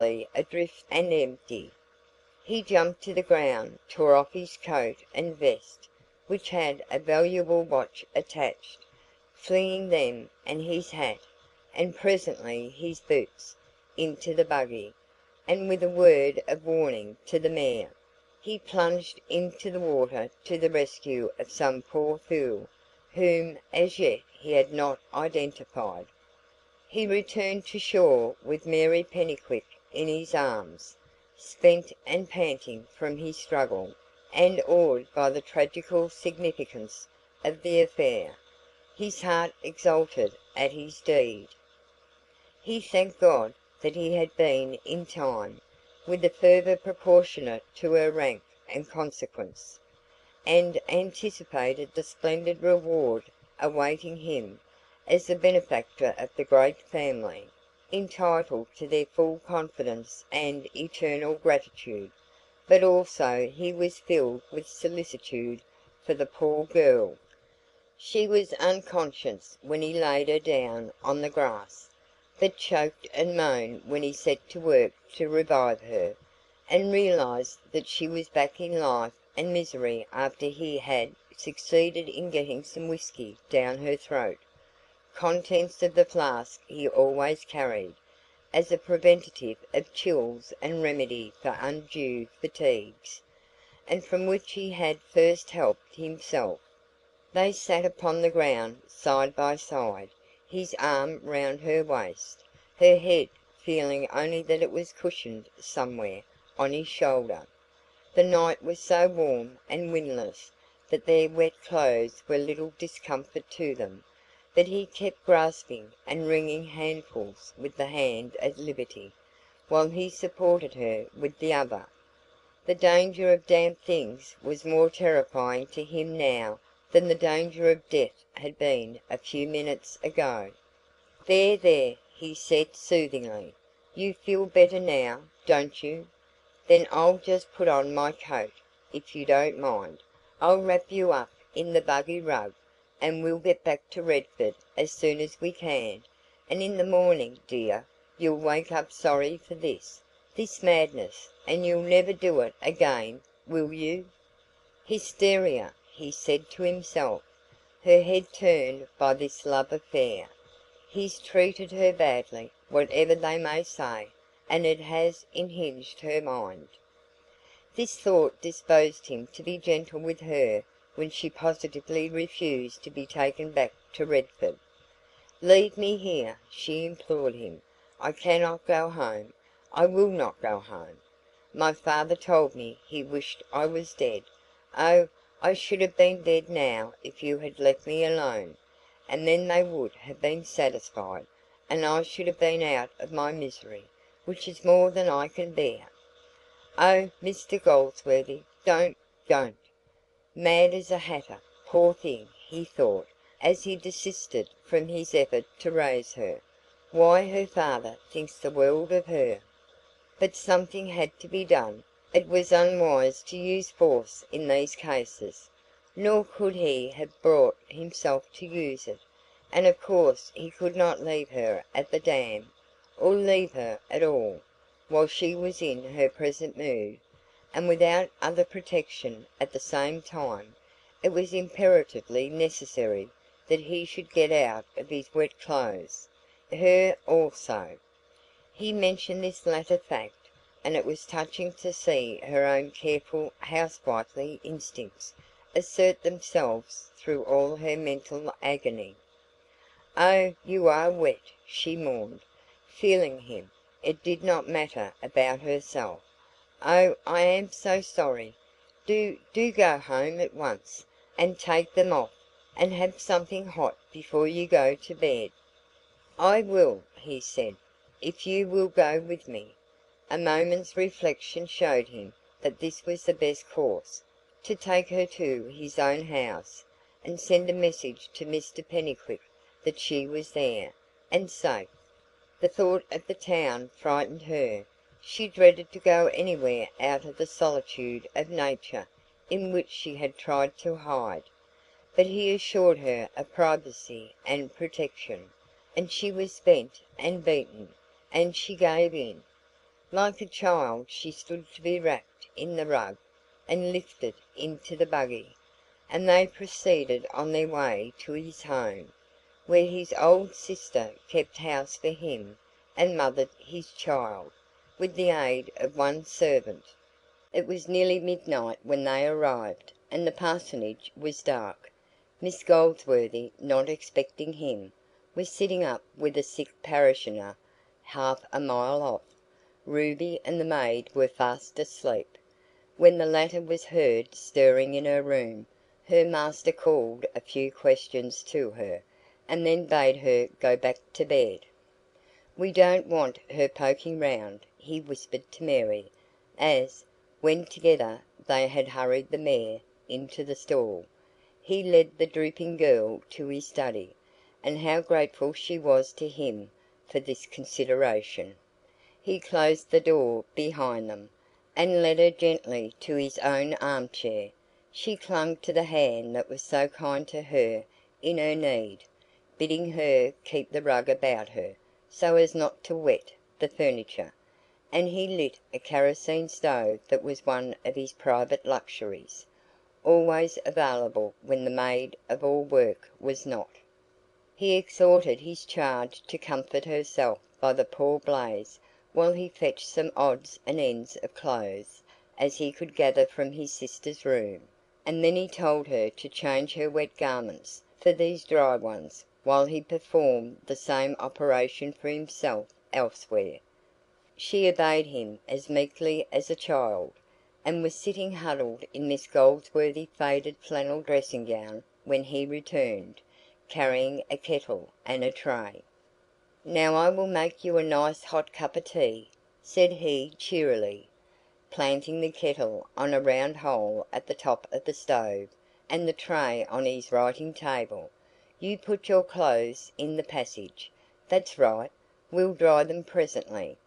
adrift and empty. He jumped to the ground, tore off his coat and vest, which had a valuable watch attached, flinging them and his hat, and presently his boots, into the buggy, and with a word of warning to the mare, he plunged into the water to the rescue of some poor fool, whom as yet he had not identified. He returned to shore with Mary Pennycuick in his arms, spent and panting from his struggle, and awed by the tragical significance of the affair, his heart exulted at his deed. He thanked God that he had been in time, with a fervour proportionate to her rank and consequence, and anticipated the splendid reward awaiting him as the benefactor of the great family, entitled to their full confidence and eternal gratitude. But also he was filled with solicitude for the poor girl. She was unconscious when he laid her down on the grass, but choked and moaned when he set to work to revive her, and realized that she was back in life and misery after he had succeeded in getting some whisky down her throat, contents of the flask he always carried, as a preventative of chills and remedy for undue fatigues, and from which he had first helped himself. They sat upon the ground side by side, his arm round her waist, her head feeling only that it was cushioned somewhere on his shoulder. The night was so warm and windless that their wet clothes were little discomfort to them, but he kept grasping and wringing handfuls with the hand at liberty, while he supported her with the other. The danger of damp things was more terrifying to him now than the danger of death had been a few minutes ago. "There, there," he said soothingly. "You feel better now, don't you? Then I'll just put on my coat, if you don't mind. I'll wrap you up in the buggy rug, and we'll get back to Redford as soon as we can. And in the morning, dear, you'll wake up sorry for this madness, and you'll never do it again, will you?" Hysteria, he said to himself. Her head turned by this love affair. He's treated her badly, whatever they may say, and it has unhinged her mind. This thought disposed him to be gentle with her when she positively refused to be taken back to Redford. "Leave me here," she implored him. "I cannot go home. I will not go home. My father told me he wished I was dead. Oh, I should have been dead now if you had left me alone, and then they would have been satisfied, and I should have been out of my misery, which is more than I can bear. Oh, Mr Goldsworthy, don't!" Mad as a hatter, poor thing, he thought, as he desisted from his effort to raise her. Why, her father thinks the world of her. But something had to be done. It was unwise to use force in these cases, nor could he have brought himself to use it, and of course he could not leave her at the dam, or leave her at all, while she was in her present mood, and without other protection. At the same time, it was imperatively necessary that he should get out of his wet clothes, her also. He mentioned this latter fact, and it was touching to see her own careful housewifely instincts assert themselves through all her mental agony. "Oh, you are wet," she mourned, feeling him. It did not matter about herself. "Oh, I am so sorry. Do go home at once, and take them off, and have something hot before you go to bed." "I will," he said, "if you will go with me." A moment's reflection showed him that this was the best course: to take her to his own house, and send a message to Mr Pennycuick that she was there, and safe. The thought of the town frightened her. She dreaded to go anywhere out of the solitude of nature in which she had tried to hide. But he assured her of privacy and protection, and she was spent and beaten, and she gave in. Like a child she stood to be wrapped in the rug and lifted into the buggy, and they proceeded on their way to his home, where his old sister kept house for him and mothered his child, with the aid of one servant. It was nearly midnight when they arrived, and the parsonage was dark. Miss Goldsworthy, not expecting him, was sitting up with a sick parishioner half a mile off. Ruby and the maid were fast asleep. When the latter was heard stirring in her room, her master called a few questions to her, and then bade her go back to bed. "We don't want her poking round," he whispered to Mary, as, when together they had hurried the mare into the stall, he led the drooping girl to his study. And how grateful she was to him for this consideration! He closed the door behind them, and led her gently to his own armchair. She clung to the hand that was so kind to her in her need, bidding her keep the rug about her, so as not to wet the furniture, and he lit a kerosene stove that was one of his private luxuries, always available when the maid of all work was not. He exhorted his charge to comfort herself by the poor blaze while he fetched some odds and ends of clothes as he could gather from his sister's room, and then he told her to change her wet garments for these dry ones while he performed the same operation for himself elsewhere. She obeyed him as meekly as a child, and was sitting huddled in Miss Goldsworthy's faded flannel dressing gown when he returned, carrying a kettle and a tray. "Now I will make you a nice hot cup of tea," said he cheerily, planting the kettle on a round hole at the top of the stove and the tray on his writing table. "You put your clothes in the passage. That's right, we'll dry them presently.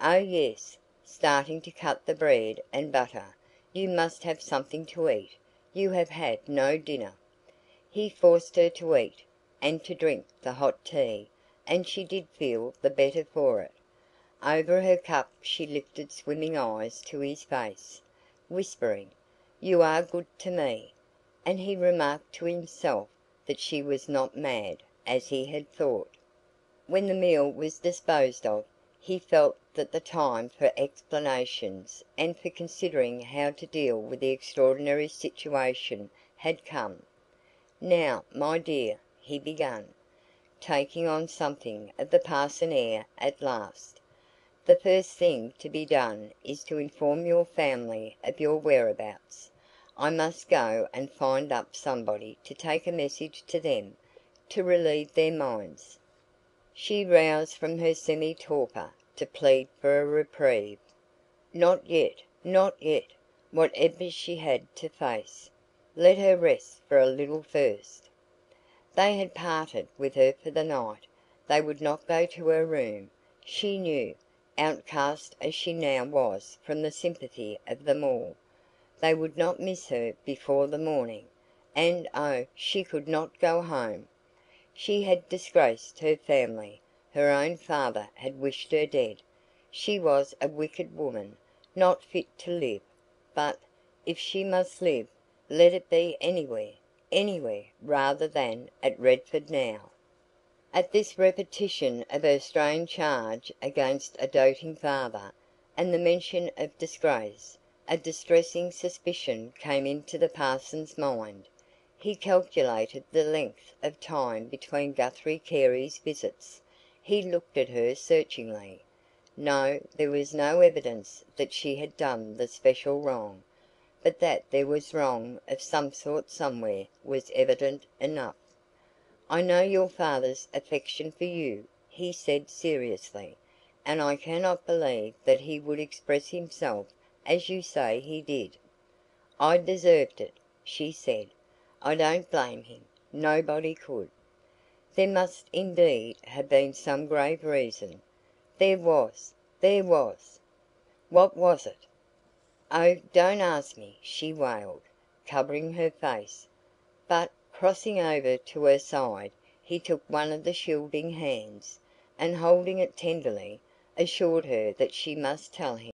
Oh yes," starting to cut the bread and butter, "you must have something to eat. You have had no dinner." He forced her to eat, and to drink the hot tea, and she did feel the better for it. Over her cup she lifted swimming eyes to his face, whispering, "You are good to me." And he remarked to himself that she was not mad, as he had thought. When the meal was disposed of, he felt that the time for explanations and for considering how to deal with the extraordinary situation had come. "Now, my dear," he began, taking on something of the parson air at last, "the first thing to be done is to inform your family of your whereabouts. I must go and find up somebody to take a message to them, to relieve their minds." She roused from her semi-torpor to plead for a reprieve. Not yet, not yet, whatever she had to face. Let her rest for a little first. They had parted with her for the night. They would not go to her room, she knew, outcast as she now was from the sympathy of them all. They would not miss her before the morning. And oh, she could not go home! She had disgraced her family. Her own father had wished her dead. She was a wicked woman, not fit to live. But, if she must live, let it be anywhere rather than at Redford now. At this repetition of her strange charge against a doting father, and the mention of disgrace, a distressing suspicion came into the parson's mind. He calculated the length of time between Guthrie Carey's visits. He looked at her searchingly. No, there was no evidence that she had done the special wrong, but that there was wrong of some sort somewhere was evident enough. "I know your father's affection for you," he said seriously, "and I cannot believe that he would express himself as you say he did." "I deserved it," she said. "I don't blame him. Nobody could." "There must indeed have been some grave reason." There was. "What was it?" "Oh, don't ask me," she wailed, covering her face. But, crossing over to her side, he took one of the shielding hands, and holding it tenderly, assured her that she must tell him.